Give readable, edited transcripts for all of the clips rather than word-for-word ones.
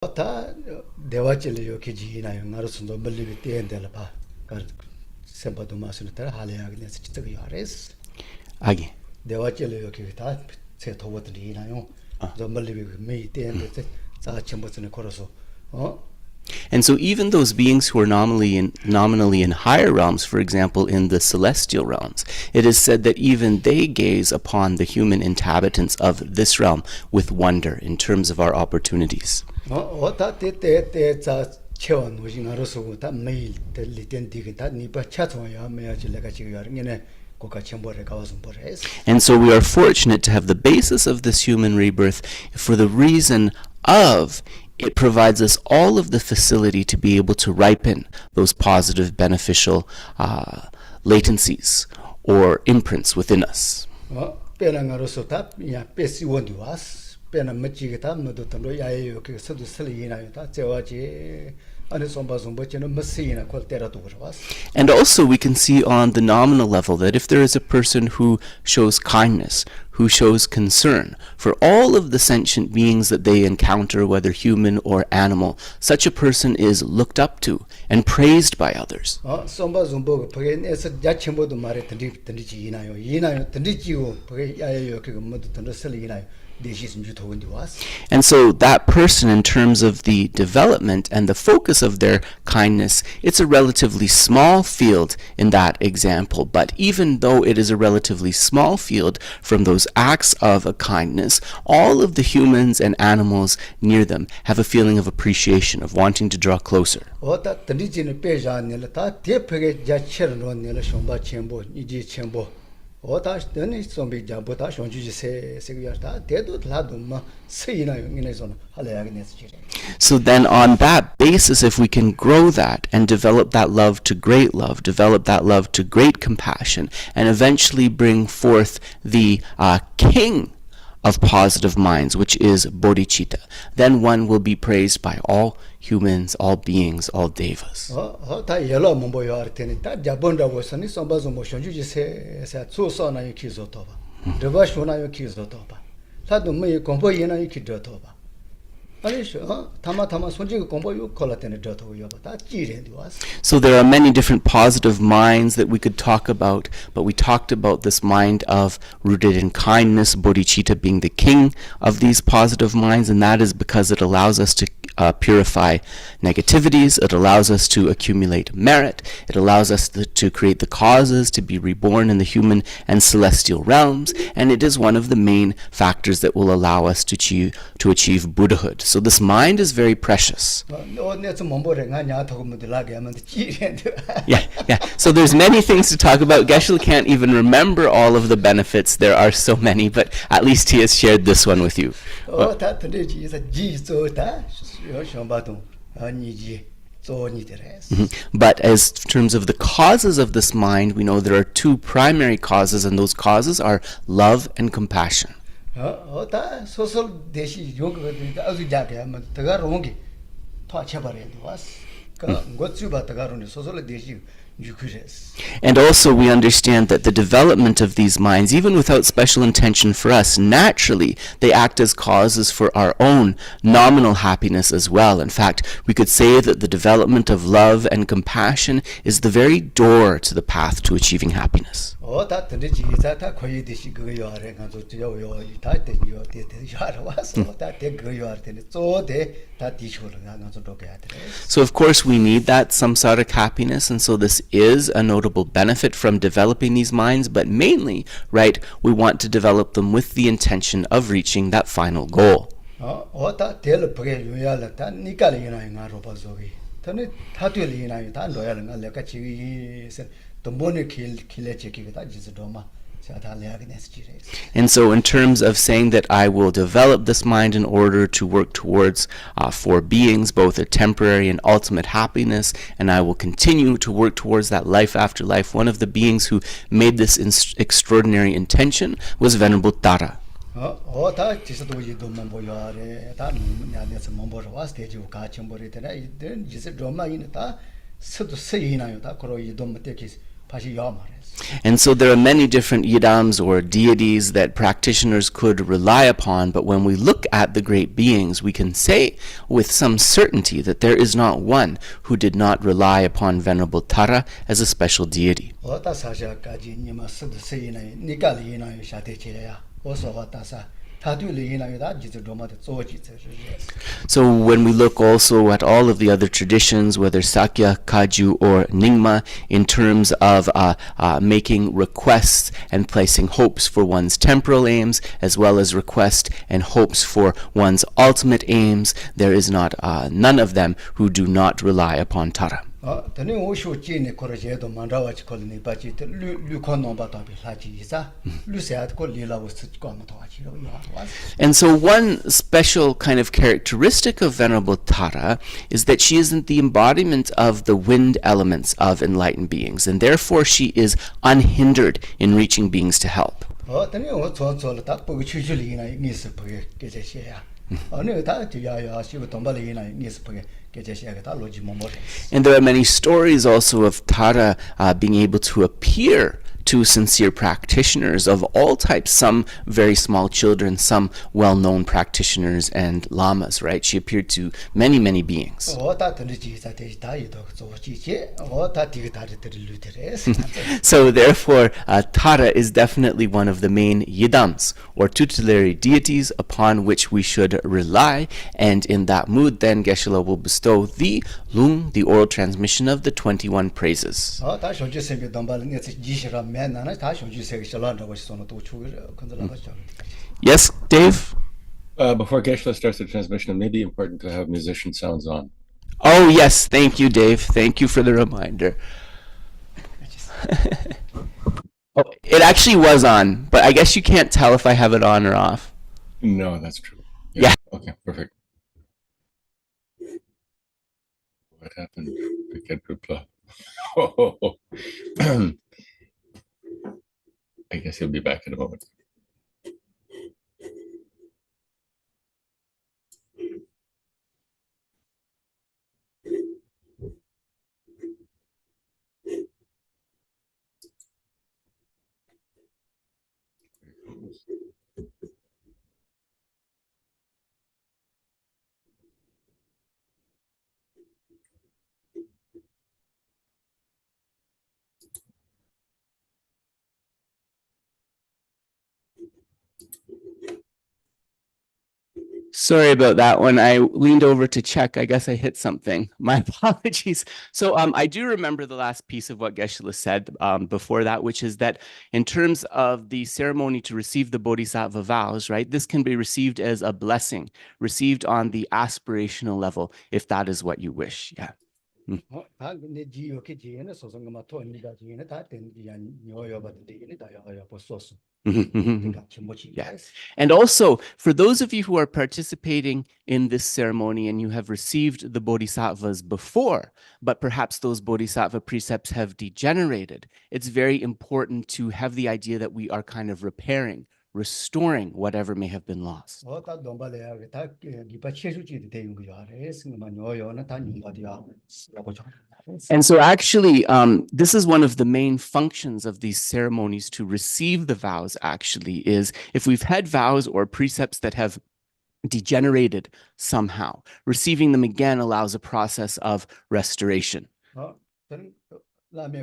다 대화질을 이렇게 지나요. 나로서도 멀리 때엔들 봐. 그 sempat masuk ter hal yang ini cerita ke Yares. Agi. Dewa cile yo ke ta se thawat ni na yo. Zombal bi me ten de sa chambot ne koroso. Oh. And so even those beings who are nominally in higher realms, for example, in the celestial realms, it is said that even they gaze upon the human inhabitants of this realm with wonder in terms of our opportunities. And so we are fortunate to have the basis of this human rebirth for the reason of it provides us all of the facility to be able to ripen those positive, beneficial latencies or imprints within us. And also we can see on the nominal level that if there is a person who shows kindness, who shows concern for all of the sentient beings that they encounter, whether human or animal, such a person is looked up to and praised by others. And so that person, in terms of the development and the focus of their kindness, it's a relatively small field in that example. But even though it is a relatively small field from those acts of a kindness, all of the humans and animals near them have a feeling of appreciation, of wanting to draw closer. So then on that basis, if we can grow that and develop that love to great love, develop that love to great compassion, and eventually bring forth the king of positive minds, which is Bodhisattva, then one will be praised by all humans, all beings, all devas. So there are many different positive minds that we could talk about, but we talked about this mind of rooted in kindness, bodhicitta being the king of these positive minds, and that is because it allows us to purify negativities, it allows us to accumulate merit, it allows us to create the causes to be reborn in the human and celestial realms, and it is one of the main factors that will allow us to achieve Buddhahood. So this mind is very precious. Yeah. So there's many things to talk about. Geshe can't even remember all of the benefits. There are so many, but at least he has shared this one with you. But as terms of the causes of this mind, we know there are two primary causes, and those causes are love and compassion. And also we understand that the development of these minds, even without special intention for us, naturally they act as causes for our own nominal happiness as well. In fact, we could say that the development of love and compassion is the very door to the path to achieving happiness. So of course we need that samsaric happiness, and so this is a notable benefit from developing these minds, but mainly, right, we want to develop them with the intention of reaching that final goal. And so in terms of saying that I will develop this mind in order to work towards four beings, both a temporary and ultimate happiness, and I will continue to work towards that life after life, one of the beings who made this extraordinary intention was Venerable Tara. 다시 요 말이에요. And so there are many different yidams or deities that practitioners could rely upon, but when we look at the great beings, we can say with some certainty that there is not one who did not rely upon Venerable Tara as a special deity. 어다 사자까지 니마 쓰드 세이나 니깔이나 샤테체야. 어서 왔다사 다둘이나 지도 로마데 조지체. So when we look also at all of the other traditions, whether Sakya, Kaju, or Nyingma, in terms of making requests and placing hopes for one's temporal aims, as well as requests and hopes for one's ultimate aims, there is not none of them who do not rely upon Tara. tani osho chini korajedo mandawachi kolni bachi lukono batabi laji isa luseat ko lila was kwamatawachi ro yawas. And so one special kind of characteristic of Venerable Tara is that she isn't the embodiment of the wind elements of enlightened beings, and therefore she is unhindered in reaching beings to help. tani o zo ta bu chujuli ina ngis bu ge je xie ya. ne ta ji ya shi bu donbali ina ngis bu And there are many stories also of Tara being able to appear to sincere practitioners of all types, some very small children, some well-known practitioners and lamas, right? She appeared to many, many beings. So therefore, Tara is definitely one of the main yidams, or tutelary deities, upon which we should rely. And in that mood, then, Geshe will bestow the lung, the oral transmission of the 21 praises. Yes, Dave? Before Geshe starts the transmission, it may be important to have musician sounds on. Oh, yes. Thank you, Dave. Thank you for the reminder. It actually was on, but I guess you can't tell if I have it on or off. No, that's true. Yeah. Okay, perfect. What happened? I can't reply. I guess he'll be back in a moment. Sorry about that one. I leaned over to check. I guess I hit something. My apologies. So I do remember the last piece of what Geshe said before that, which is that in terms of the ceremony to receive the Bodhisattva vows, right, this can be received as a blessing, received on the aspirational level, if that is what you wish. Yeah. Yes. And also, for those of you who are participating in this ceremony and you have received the bodhisattvas before, but perhaps those bodhisattva precepts have degenerated, it's very important to have the idea that we are kind of repairing, restoring whatever may have been lost. And so actually, this is one of the main functions of these ceremonies to receive the vows, actually, is if we've had vows or precepts that have degenerated somehow, receiving them again allows a process of restoration. And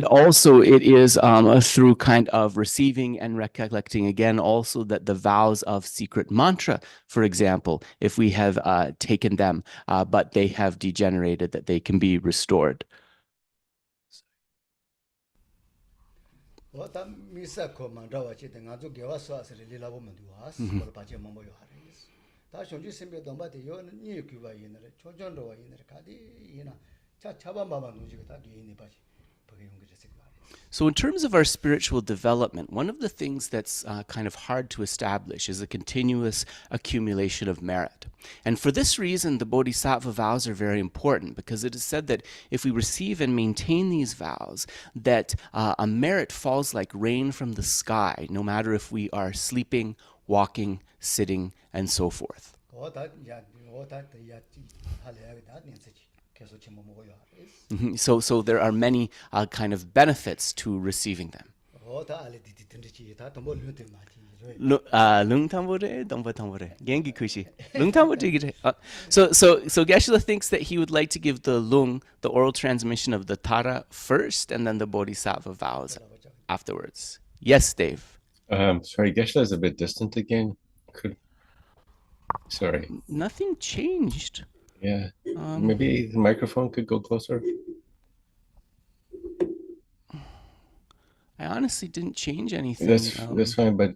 also it is through kind of receiving and recollecting again also that the vows of secret mantra, for example, if we have taken them but they have degenerated, that they can be restored. So in terms of our spiritual development, one of the things that's kind of hard to establish is a continuous accumulation of merit. And for this reason, the Bodhisattva vows are very important, because it is said that if we receive and maintain these vows, that a merit falls like rain from the sky, no matter if we are sleeping, walking, sitting, and so forth. So there are many kind of benefits to receiving them. Lungtambore, Dombatambore, Gengi Kushi. Lungtambore. So Geshe thinks that he would like to give the lung, the oral transmission of the Tara first, and then the Bodhisattva vows afterwards. Yes, Dave. Sorry, Geshe is a bit distant again. Sorry. Nothing changed. Yeah. Maybe the microphone could go closer. I honestly didn't change anything. That's fine, but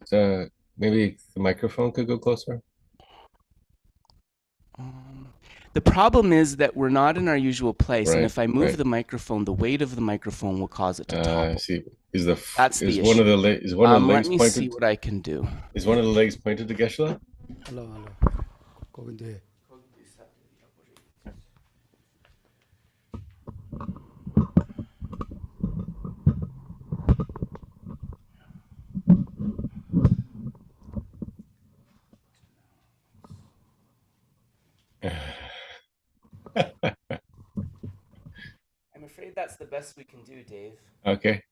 maybe the microphone could go closer. The problem is that we're not in our usual place, and Right, if I move right. the microphone, the weight of the microphone will cause it to topple. I see. That's the one of issue. the is one of the legs Let me pointed? see what I can do. Is one of the legs pointed to Geshe? Hello. 거긴데. I'm afraid that's the best we can do, Dave. Okay.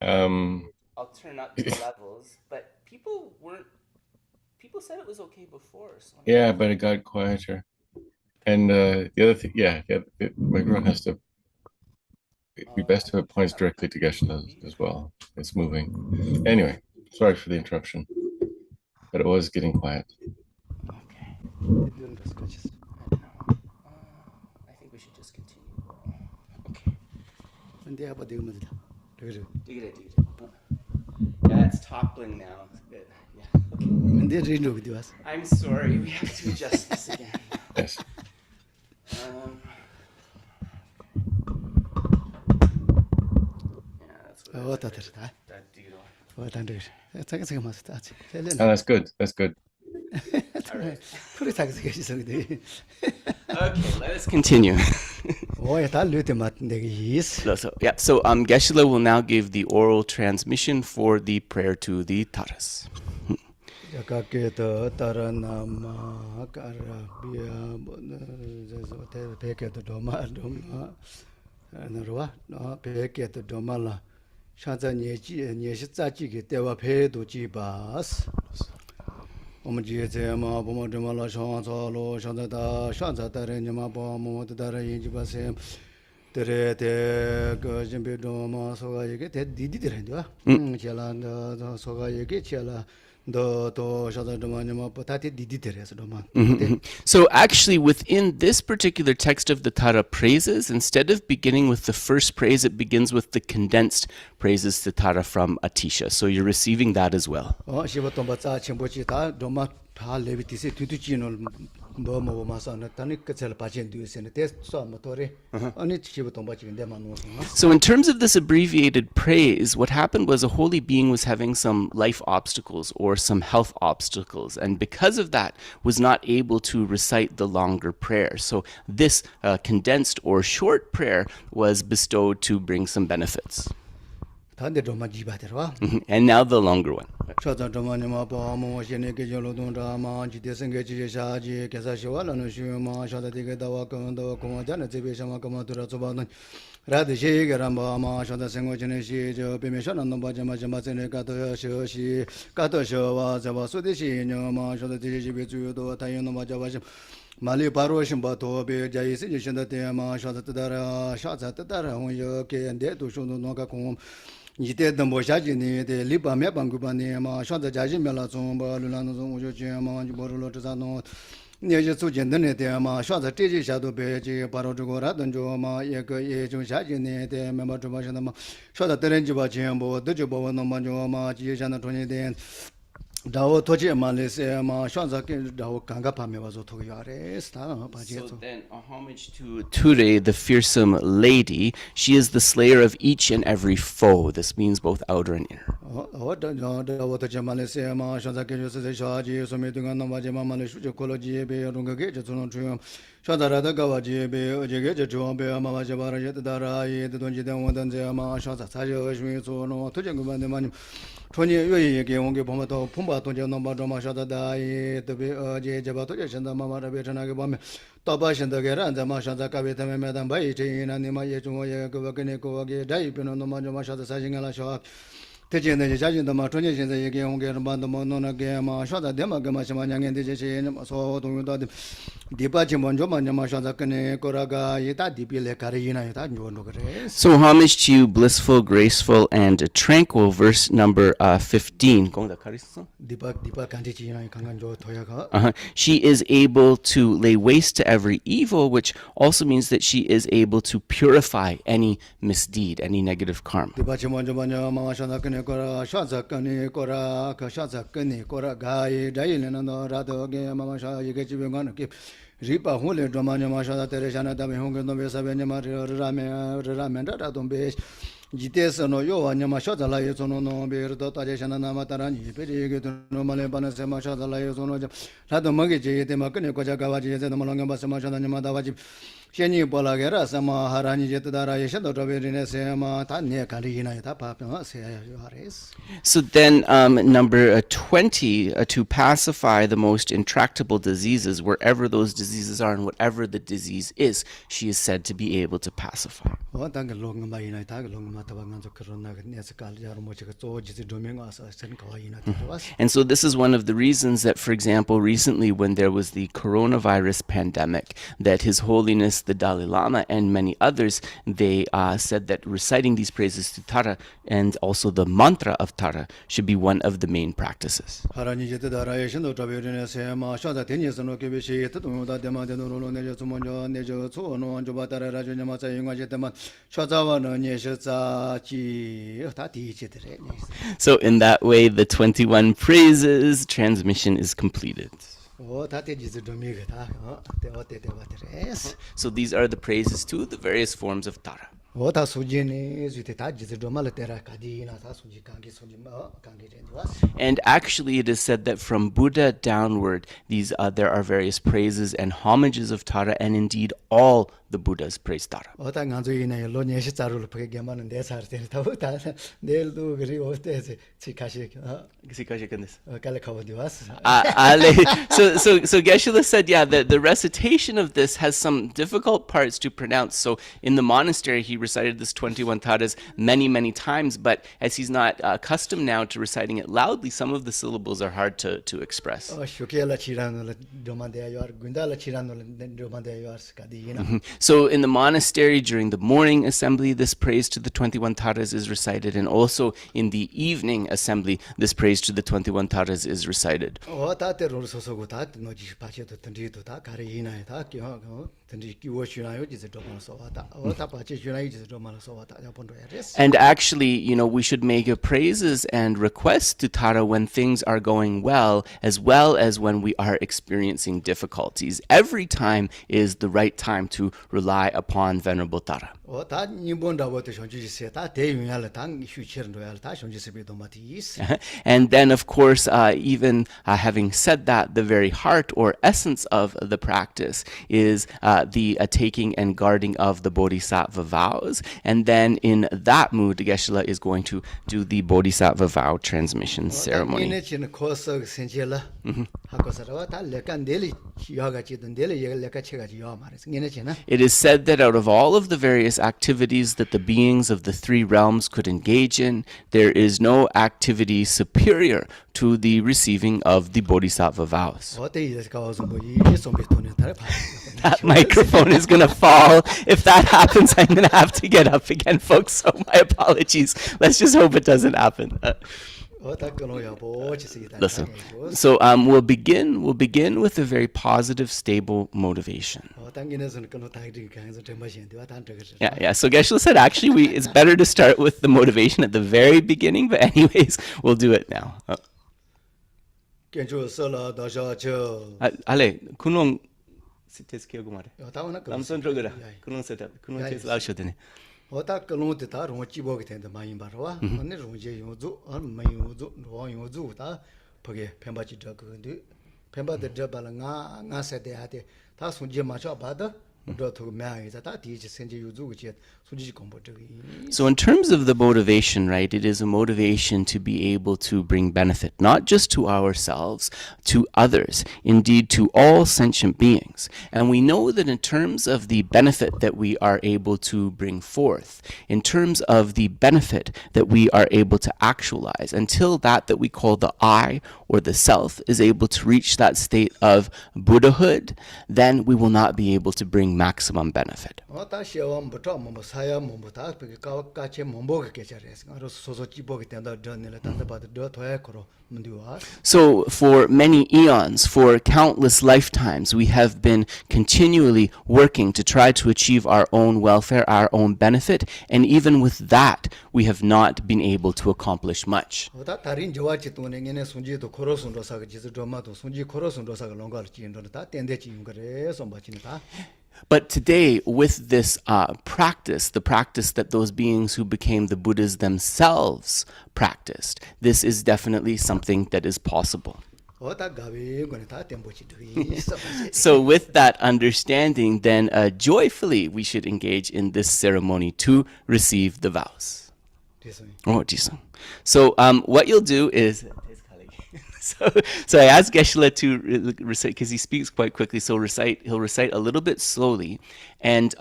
I'll turn up the levels, but people said it was okay before. So Yeah, but it got quieter. And the other thing, the microphone has to. It'd be best if it points directly to Geshe as well. It's moving. Anyway, sorry for the interruption, but it was getting quiet. Okay. I think we should just continue. Okay. Dig it. Yeah, it's toppling now. Good. Yeah. Okay. I'm sorry. We have to adjust this again. Yes. Yeah, that's what Oh, that's good. That's good. Okay, let us continue. So Geshe will now give the oral transmission for the prayer to the Taras. So actually within this particular text of the Tara praises, instead of beginning with the first praise, it begins with the condensed praises to Tara from Atisha. So you're receiving that as well. So in terms of this abbreviated praise, what happened was a holy being was having some life obstacles or some health obstacles, and because of that was not able to recite the longer prayer. So this condensed or short prayer was bestowed to bring some benefits. And now the longer one. Mali paro shimba to be jai si shinda te ma shata tadara shata tadara hon yo ke ande to shunu no ka kom yite dambo shaji ni de liba me bangu ba ne ma shata jaji me la zon ba lu la no zon jo je ma ji bo lo tsa no ne je su jin de de ma shata te ji sha do be ji paro jo ra dan jo ma ye ge ye jo shaji ni de me ma jo ba sha ma shata de ren ji ba chen bo de jo bo no ma jo ma ji sha na to ni de So then a homage to Ture, the fearsome lady. She is the slayer of each and every foe. This means both outer and inner. ba to je no ba do ma sha da dai to be je je ba to je shen da ma ma ra be chana ge ba me to ba shen da ge ran za ma sha za ka be ta me me dan ba yi che na ni ma ye chung ye ge ba ge ne ko ge dai pe no no ma jo ma sha da sa jing la sha 대전에 자진도 마 전에现在也给我给人办的嘛弄那个嘛啥的嘛个嘛什么两年的这些嘛所动用到的第八期嘛就嘛嘛啥的跟那个那个一大地比来看的一那一大牛那个人 So homage to you, blissful, graceful, and tranquil, verse number 15. 디바 간지 이나 강간 저 도야가 She is able to lay waste to every evil, which also means that she is able to purify any misdeed, any negative karma. 디바 먼저 마啥的跟거라 샤자跟거라 그 샤자跟거라 가이 다이는 너 라도 게 마마샤 이게 집에 가는 게 리바 홀레 드마냐 마샤다 테레샤나 다메 홍게 너 베사베냐 마르라메 라도 베 지테스노 요와냐 마샤다 라이 소노노 베르도 타제샤나 나마타라니 베리게 너 말레 바나세 마샤다 라이 소노 라도 먹게 제테 마크네 고자가와지 제테 너말랑가 바세 마샤다 냐마다와지 Sheni Bolagera Sama Harani Jetadara Yeshado Roberine Sema Tanya Karina Papa Seyaris. So then, number 20, to pacify the most intractable diseases, wherever those diseases are and whatever the disease is, she is said to be able to pacify. And so this is one of the reasons that, for example, recently when there was the coronavirus pandemic, that His Holiness the Dalai Lama and many others, they said that reciting these praises to Tara and also the mantra of Tara should be one of the main practices. So in that way, the 21 praises transmission is completed. So these are the praises to the various forms of Tara. And actually it is said that from Buddha downward, there are various praises and homages of Tara, and indeed all the Buddhas praise Tara. So Geshe said, yeah, the recitation of this has some difficult parts to pronounce. So in the monastery, he recited this 21 taras many times, but as he's not accustomed now to reciting it loudly, some of the syllables are hard to express. So in the monastery, during the morning assembly, this praise to the 21 taras is recited, and also in the evening assembly, this praise to the 21 taras is recited. And actually, we should make a praises and requests to Tara when things are going well as when we are experiencing difficulties. Every time is the right time to rely upon Venerable Tara. And then, of course, even having said that, the very heart or essence of the practice is the taking and guarding of the Bodhisattva vows. And then in that mood, Geshe is going to do the Bodhisattva vow transmission ceremony. It is said that out of all of the various activities that the beings of the three realms could engage in, there is no activity superior to the receiving of the Bodhisattva vows. That microphone is going to fall. If that happens, I'm going to have to get up again, folks, so my apologies. Let's just hope it doesn't happen. Listen. So we'll begin with a very positive, stable motivation. Yeah. So Geshe said actually it's better to start with the motivation at the very beginning, but anyways, we'll do it now. Ale, kunong sites kiyogo mare. Lamson drogara. Kunong setup. Kunong tes lausho dene. Ota kalung te ta ro chi bo ge ten da ma yin ba ro wa ne ro je yo zu ma yo zu ro yo zu ta phoge phemba chi da ge de phemba de da ba la nga se de ha de ta sun je ma cha ba da So in terms of the motivation, right, it is a motivation to be able to bring benefit, not just to ourselves, to others, indeed to all sentient beings. And we know that in terms of the benefit that we are able to bring forth, in terms of the benefit that we are able to actualize, until that we call the I or the self is able to reach that state of Buddhahood, then we will not be able to bring maximum benefit. So for many eons, for countless lifetimes, we have been continually working to try to achieve our own welfare, our own benefit, and even with that, we have not been able to accomplish much. But today, with this practice, the practice that those beings who became the Buddhas themselves practiced, this is definitely something that is possible. So with that understanding, then joyfully we should engage in this ceremony to receive the vows. Oh, so what you'll do is... So I asked Geshe to recite, because he speaks quite quickly, so he'll recite a little bit slowly, and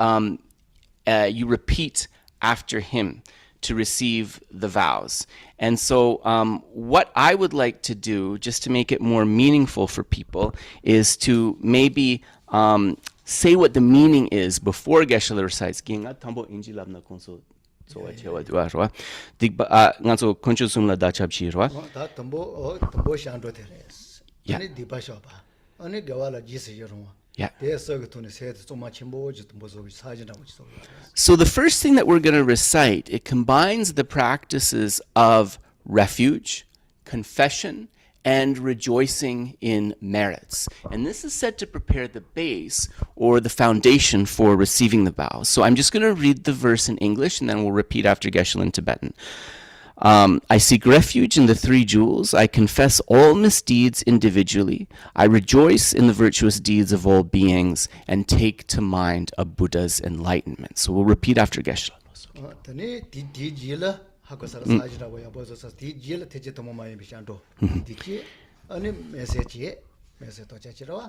you repeat after him to receive the vows. And so what I would like to do, just to make it more meaningful for people, is to maybe say what the meaning is before Geshe recites. Yeah. So the first thing that we're going to recite, it combines the practices of refuge, confession, and rejoicing in merits. And this is said to prepare the base or the foundation for receiving the vows. So I'm just going to read the verse in English, and then we'll repeat after Geshe in Tibetan. I seek refuge in the three jewels. I confess all misdeeds individually. I rejoice in the virtuous deeds of all beings and take to mind a Buddha's enlightenment. So we'll repeat after Geshe.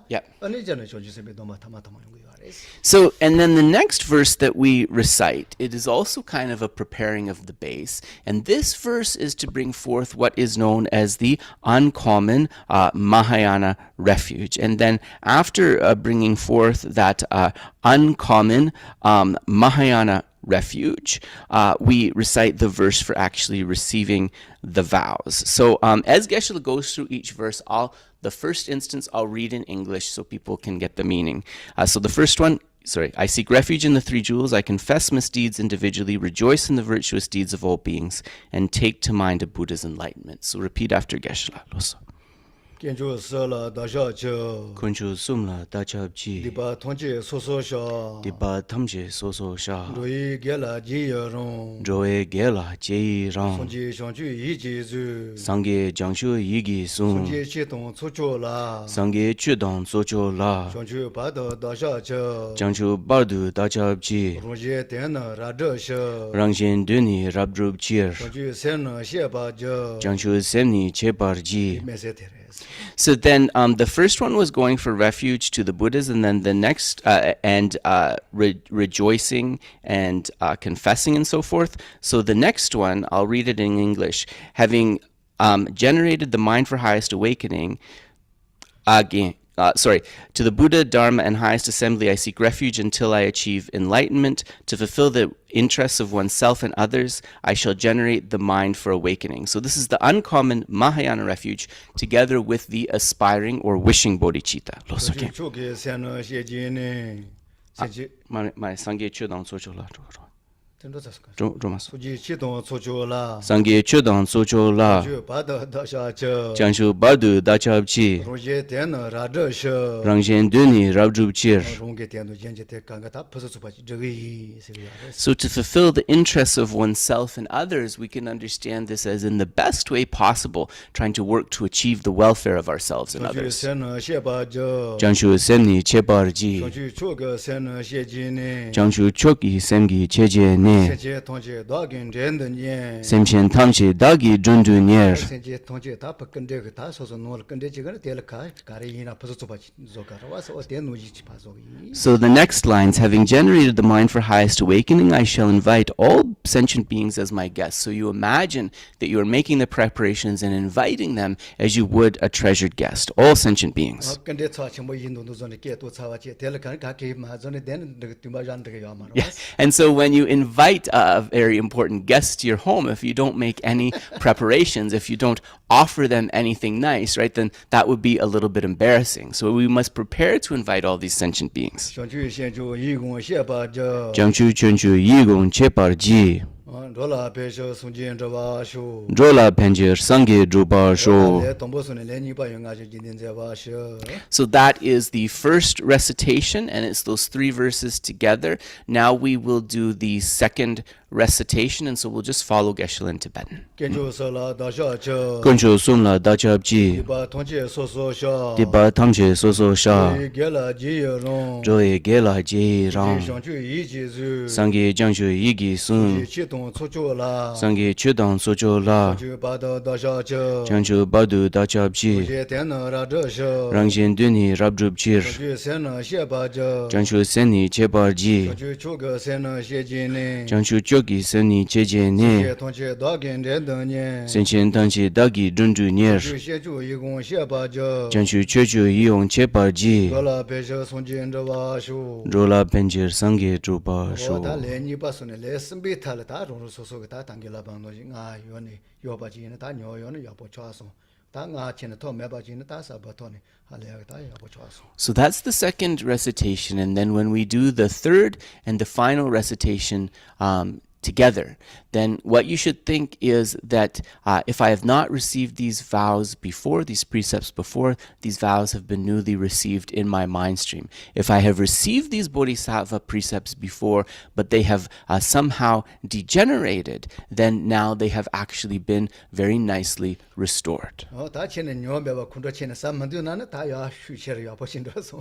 Yeah. So, and then the next verse that we recite, it is also kind of a preparing of the base. And this verse is to bring forth what is known as the uncommon Mahayana refuge. And then after bringing forth that uncommon Mahayana refuge, we recite the verse for actually receiving the vows. So as Geshe goes through each verse, the first instance I'll read in English so people can get the meaning. So the first one, I seek refuge in the three jewels. I confess misdeeds individually, rejoice in the virtuous deeds of all beings, and take to mind a Buddha's enlightenment. So repeat after Geshe. Losar. Kunchu sumla dachabji Diba tongje soso sha Diba tamje soso sha Roe gela ji rong Roe gela ji rong Songje shangju yi ji zu Sangye jangshu yigi sun Songje chitong tsocho la Sangye chudong tsocho la Shangju bada dacha cha Jangshu bardu dachabji Rongje tena radra sha Rangshin duni rabdrub chir Shangju sena sheba ja Jangshu semni chebarji. Mese tere. So then the first one was going for refuge to the Buddhas, and then the next, rejoicing and confessing and so forth. So the next one, I'll read it in English. Having generated the mind for highest awakening, to the Buddha, Dharma, and highest assembly, I seek refuge until I achieve enlightenment. To fulfill the interests of oneself and others, I shall generate the mind for awakening. So this is the uncommon Mahayana refuge together with the aspiring or wishing bodhicitta. 조마소 수지 치동 소조라 상게 최당 소조라 주 바다 다샤저 장슈 바드 다차브치 로제 데나 라저셔 랑젠 드니 랍주브치 롱게 데노 젠제테 강가다 퍼서수바지 저기 세리야 So to fulfill the interests of oneself and others, we can understand this as in the best way possible, trying to work to achieve the welfare of ourselves and 주 others. 세나 셰바저 장슈 셈니 체바르지 주 초가 세나 셰지네 장슈 초기 셈기 체제네 세제 통제 도긴 렌드니 셈신 탐시 다기 준두니에 세제 통제 다 바근데 다 소소 노을 근데 지금 텔카 가리나 퍼서수바지 조가라 와서 데노지 파소기 So the next lines, having generated the mind for highest awakening, I shall invite all sentient beings as my guests. So you imagine that you are making the preparations and inviting them as you would a treasured guest, all sentient beings. 근데 차치 뭐 인도도 전에 깨도 차와지 텔카 가게 마전에 되는 뜸바잔 되게 야마라 And so when you invite a very important guest to your home, if you don't make any preparations, if you don't offer them anything nice, right, then that would be a little bit embarrassing. So we must prepare to invite all these sentient beings. 想去先就一共写把这 장추 전추 이공 체바르지罗拉别说送进这把书 조라 펜저 상게 주바쇼. 来东北孙的来你把人家就今天这把书 So that is the first recitation, and it's those 3 verses together. Now we will do the second recitation, and so we'll just follow Geshe in Tibetan. 跟着说了大小这 건조 숨라 다잡지 把同学说说下 디바 탐제 소소샤 给了几有容 조에 게라 제랑 想去一起去 상게 장슈 이기 순 启动出去了 상게 최당 소조라 就把到大小这 장슈 바두 다잡지 这电脑让这些 랑신 드니 랍줍치 去先能写把这 장슈 세니 제바지 去出个先能写进呢 장슈 쪼기 세니 제제니 这同学大跟着等呢 센신 당시 다기 준주니에 就写出一共写把这 장슈 최주 이용 제바지 罗拉别说送进这把书 조라 벤저 상게 我 주바쇼 他来你把说呢来生被他了他容说说给他当给了帮东西啊有呢要把钱呢他鸟有呢要不抓送他啊钱呢他没把钱呢他啥不他呢还来个他要不抓送 So that's the second recitation, and then when we do the third and the final recitation together, then what you should think is that if I have not received these vows before, these precepts before, these vows have been newly received in my mind stream. If I have received these Bodhisattva precepts before, but they have somehow degenerated, then now they have actually been very nicely restored. 他钱呢鸟没把空着钱呢三门都那他要输钱要不信着送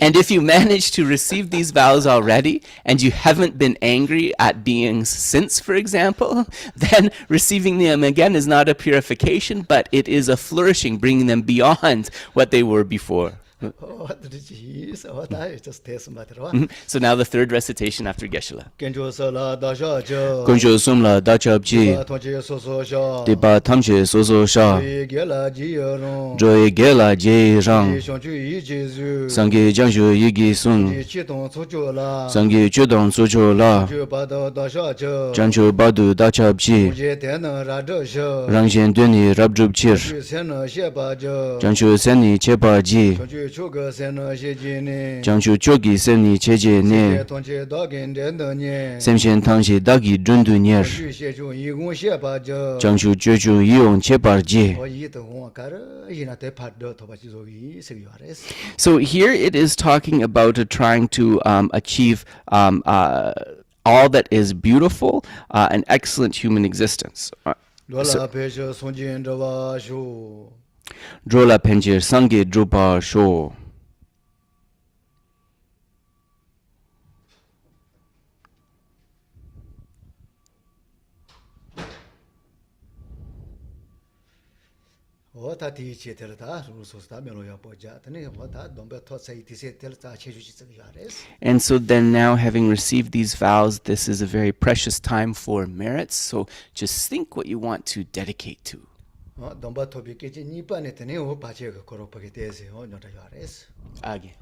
And if you manage to receive these vows already, and you haven't been angry at beings since, for example, then receiving them again is not a purification, but it is a flourishing, bringing them beyond what they were before. So now the third recitation after Geshe. 跟着说了大小这 Gonjo sumla dachabji, 同学说说下 diba tamche soso sha, 给了几有容 joye gela je rang, 想去一起去 sange jangshu yigi sun, 启动出去了 sange chudang socho la, 就把到大小这 jancho badu dachabji, 这电脑让这些 rangshen duni rabjubchir, 就先能写把这 jancho seni chebaji, 就出个先能写进呢 장추 쪼기 세니 체제네 同学大跟着等呢 셈신 당시 다기 준두니에 就写出一共写把这 장추 쥐주 이용 체바르지. 我一等我看了一那得拍的头发就说一是有的 So here it is talking about trying to achieve all that is beautiful and excellent human existence. 罗拉别说送进这把书 Drola penjir sange drupa sho. And so then now, having received these vows, this is a very precious time for merits. So just think what you want to dedicate to. Age.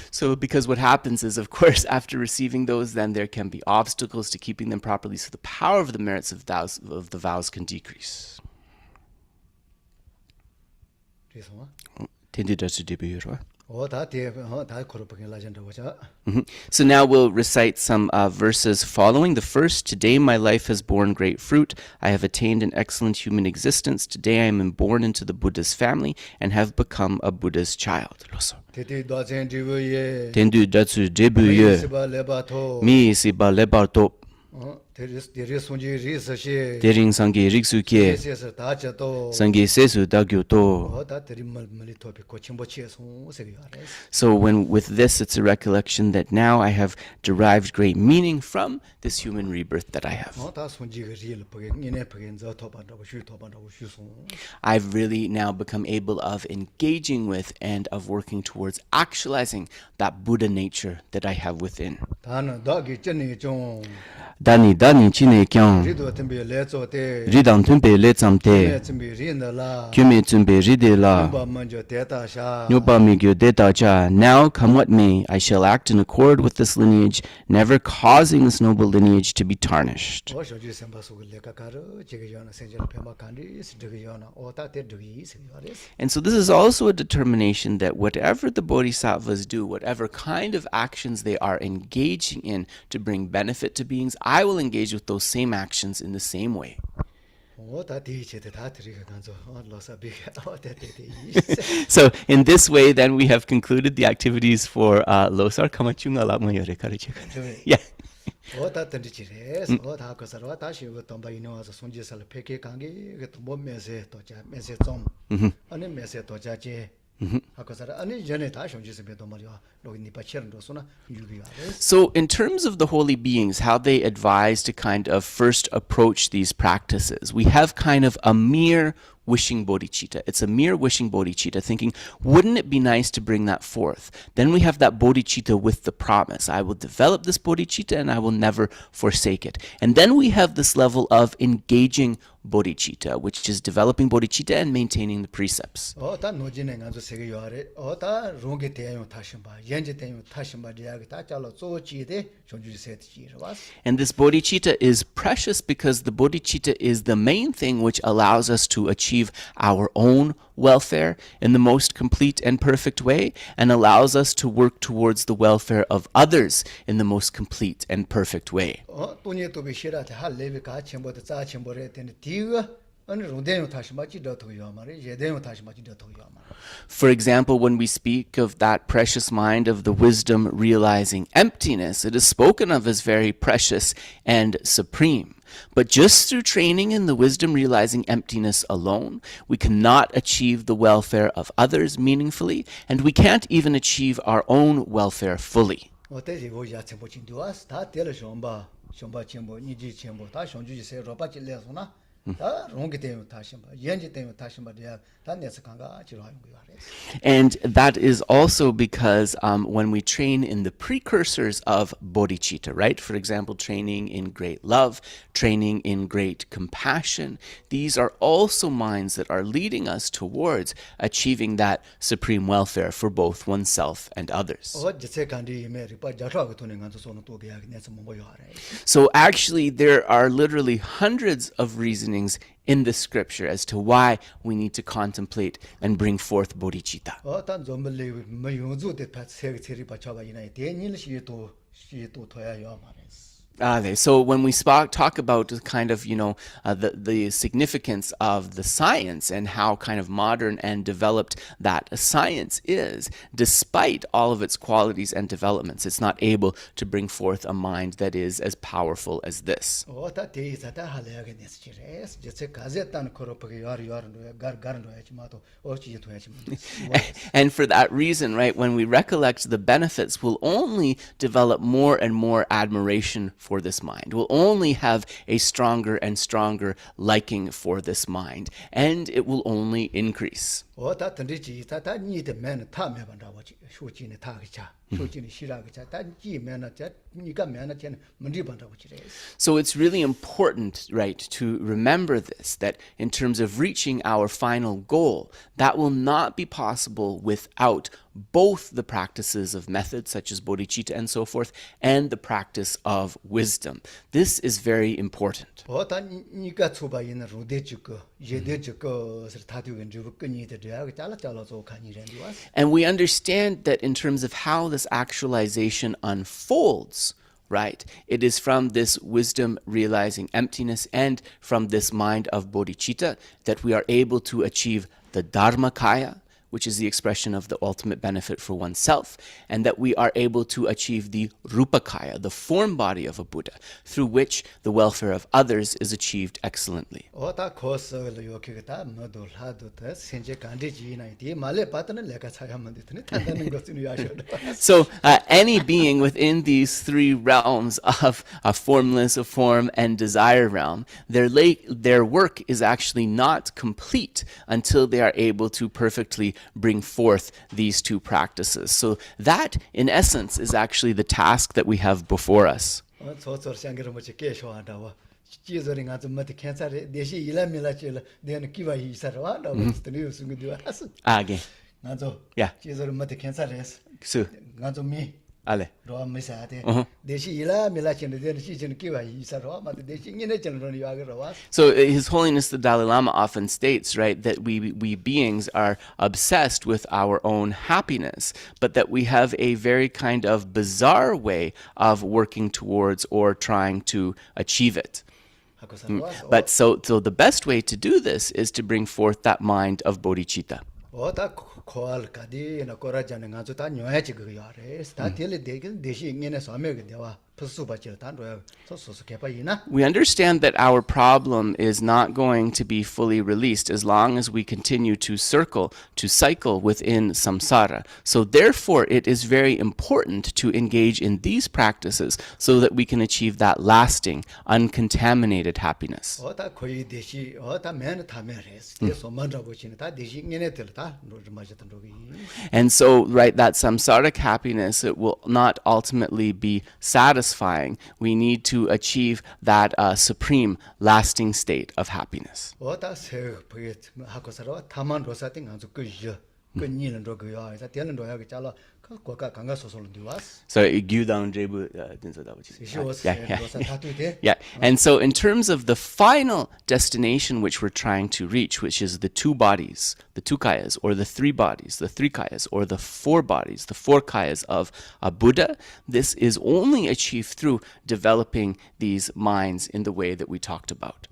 So because what happens is, of course, after receiving those, then there can be obstacles to keeping them properly, so the power of the merits of the vows can decrease. So now we'll recite some verses following. The first, today my life has borne great fruit. I have attained an excellent human existence. Today I am born into the Buddha's family and have become a Buddha's child. Losar. Tendu datsu debuye. Mi siba lebarto. Tering sangi riksu kye. Sangi sesu dagyo to. So with this, it's a recollection that now I have derived great meaning from this human rebirth that I have. I've really now become able of engaging with and of working towards actualizing that Buddha nature that I have within. Dani chine kyang ridang tumpe le tsamte kyume tumpe ride la nyopa migyo deta cha. Now come what may, I shall act in accord with this lineage, never causing this noble lineage to be tarnished. And so this is also a determination that whatever the Bodhisattvas do, whatever kind of actions they are engaging in to bring benefit to beings, I will engage with those same actions in the same way. So in this way, then we have concluded the activities for Losar. Yeah. So in terms of the holy beings, how they advise to kind of first approach these practices, we have kind of a mere wishing bodhicitta. It's a mere wishing bodhicitta, thinking, wouldn't it be nice to bring that forth? Then we have that bodhicitta with the promise, I will develop this bodhicitta and I will never forsake it. And then we have this level of engaging bodhicitta, which is developing bodhicitta and maintaining the precepts. And this bodhicitta is precious because the bodhicitta is the main thing which allows us to achieve our own welfare in the most complete and perfect way, and allows us to work towards the welfare of others in the most complete and perfect way. For example, when we speak of that precious mind of the wisdom realizing emptiness, it is spoken of as very precious and supreme. But just through training in the wisdom realizing emptiness alone, we cannot achieve the welfare of others meaningfully, and we can't even achieve our own welfare fully. And that is also because when we train in the precursors of bodhicitta, right? For example, training in great love, training in great compassion, these are also minds that are leading us towards achieving that supreme welfare for both oneself and others. So actually, there are literally hundreds of reasonings in the scripture as to why we need to contemplate and bring forth bodhicitta. So when we talk about kind of, the significance of the science and how kind of modern and developed that science is, despite all of its qualities and developments, it's not able to bring forth a mind that is as powerful as this. And for that reason, right, when we recollect the benefits, we'll only develop more and more admiration for this mind. We'll only have a stronger and stronger liking for this mind, and it will only increase. So it's really important, right, to remember this, that in terms of reaching our final goal, that will not be possible without both the practices of methods such as bodhicitta and so forth, and the practice of wisdom. This is very important. And we understand that in terms of how this actualization unfolds, right, it is from this wisdom realizing emptiness and from this mind of bodhicitta that we are able to achieve the Dharmakaya, which is the expression of the ultimate benefit for oneself, and that we are able to achieve the Rupakaya, the form body of a Buddha, through which the welfare of others is achieved excellently. So any being within these three realms of a formless, a form, and desire realm, their work is actually not complete until they are able to perfectly bring forth these two practices. So that, in essence, is actually the task that we have before us. Again. Yeah. So. Ale. So His Holiness the Dalai Lama often states, right, that we beings are obsessed with our own happiness, but that we have a very kind of bizarre way of working towards or trying to achieve it. But so the best way to do this is to bring forth that mind of bodhicitta. We understand that our problem is not going to be fully released as long as we continue to cycle within samsara. So therefore, it is very important to engage in these practices so that we can achieve that lasting, uncontaminated happiness. And so, right, that samsaric happiness, it will not ultimately be satisfying. We need to achieve that supreme, lasting state of happiness. So yeah. And so in terms of the final destination which we're trying to reach, which is the two bodies, the two kayas, or the three bodies, the three kayas, or the four bodies, the four kayas of a Buddha, this is only achieved through developing these minds in the way that we talked about.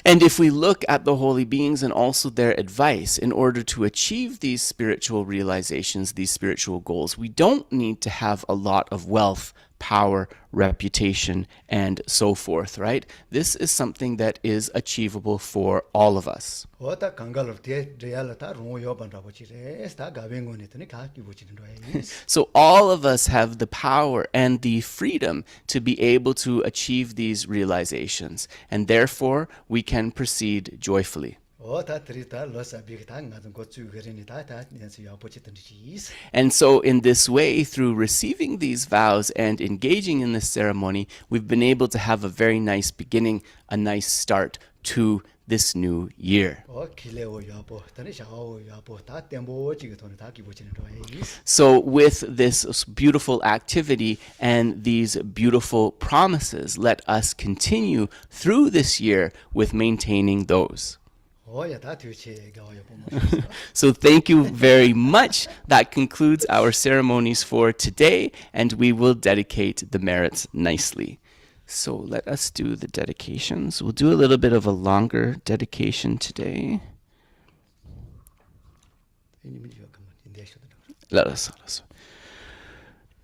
And if we look at the holy beings and also their advice, in order to achieve these spiritual realizations, these spiritual goals, we don't need to have a lot of wealth, power, reputation, and so forth, right? This is something that is achievable for all of us. So all of us have the power and the freedom to be able to achieve these realizations, and therefore we can proceed joyfully. And so in this way, through receiving these vows and engaging in this ceremony, we've been able to have a very nice beginning, a nice start to this new year. So with this beautiful activity and these beautiful promises, let us continue through this year with maintaining those. So thank you very much. That concludes our ceremonies for today, and we will dedicate the merits nicely. So let us do the dedications. We'll do a little bit of a longer dedication today. Let us.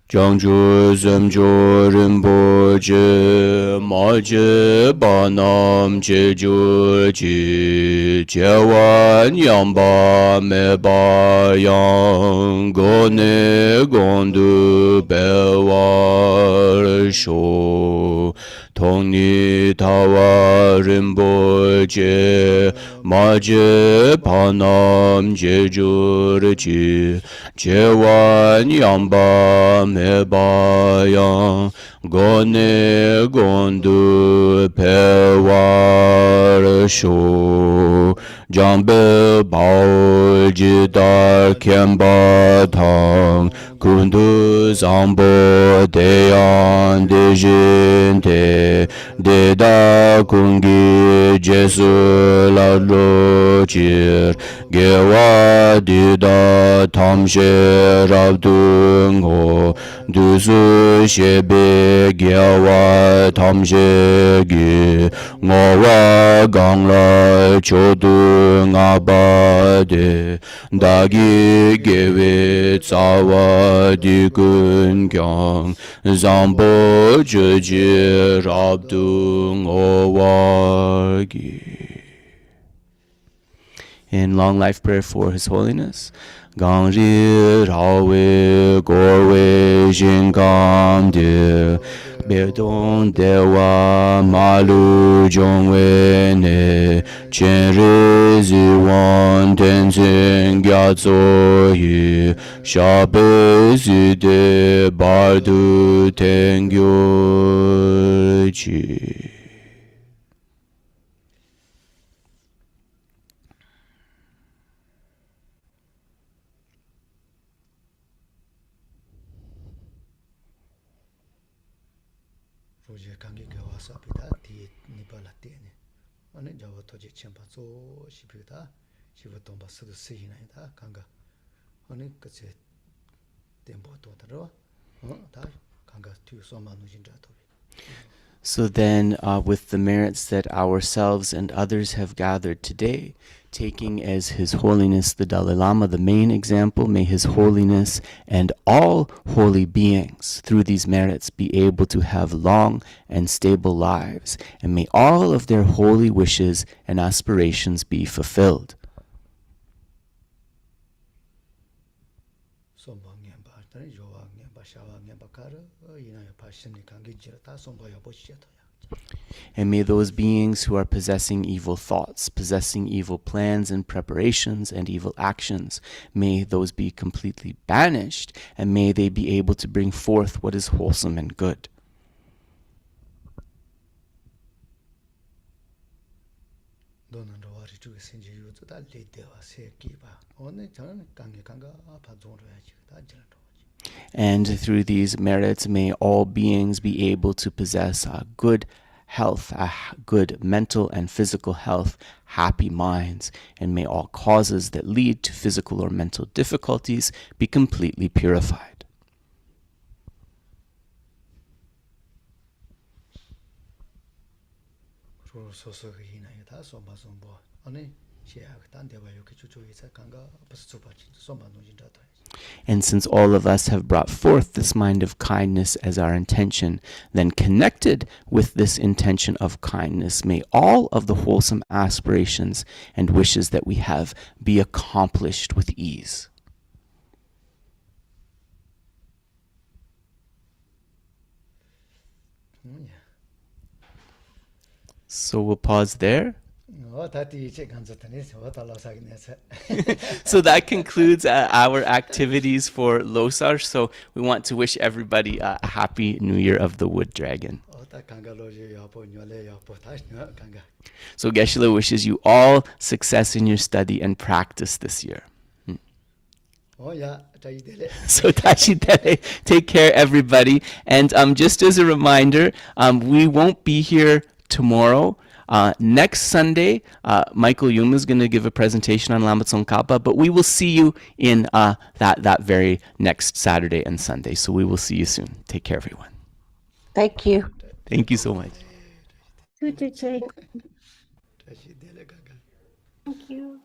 Jangju Zemjo Rinpoche Maje Banam Jeju Ji Jewan Yamba Meba Yang Gone Gondu Bewar Sho tongni tawa rinpoche maje panam jejurji jewan yamba mebayang gone gondu pewar sho jambe bao jidar kemba tang kundu zambo deyan dejinte deda kungi jesu la lojir gewa dida tamshe rabdungo dusu shebe gewa tamshe gi ngowa gangla chodu ngabade dagi gewe tsawa digun kyang zambo jeje rabdung owagi. In long life prayer for His Holiness, Gangri Rawe Gorwe Jingam De Bedong Dewa Malu Jongwe Ne Chenri Ziwan Tenzin Gyatso Yi Shabe Zide Bardu Tengyo Ji. 로제 관계 교와서 비다 디 니발라 때네 어느 저거 도지 쳔바조 시비다 시부터 바스도 쓰이나이다 강가 어느 그제 템포도 들어 다 강가 뒤소만 누진다 도비. So then, with the merits that ourselves and others have gathered today, taking as His Holiness the Dalai Lama the main example, may His Holiness and all holy beings through these merits be able to have long and stable lives, and may all of their holy wishes and aspirations be fulfilled. And may those beings who are possessing evil thoughts, possessing evil plans and preparations and evil actions, may those be completely banished, and may they be able to bring forth what is wholesome and good. And through these merits, may all beings be able to possess a good health, a good mental and physical health, happy minds, and may all causes that lead to physical or mental difficulties be completely purified. And since all of us have brought forth this mind of kindness as our intention, then connected with this intention of kindness, may all of the wholesome aspirations and wishes that we have be accomplished with ease. So we'll pause there. So that concludes our activities for Losar. So we want to wish everybody a happy New Year of the Wood Dragon. So Geshe wishes you all success in your study and practice this year. So Tashi Dele, take care everybody. And just as a reminder, we won't be here tomorrow. Next Sunday, Michael Yuma is going to give a presentation on Lama Tsongkhapa, but we will see you in that very next Saturday and Sunday. So we will see you soon. Take care, everyone. Thank you. Thank you so much. Thank you.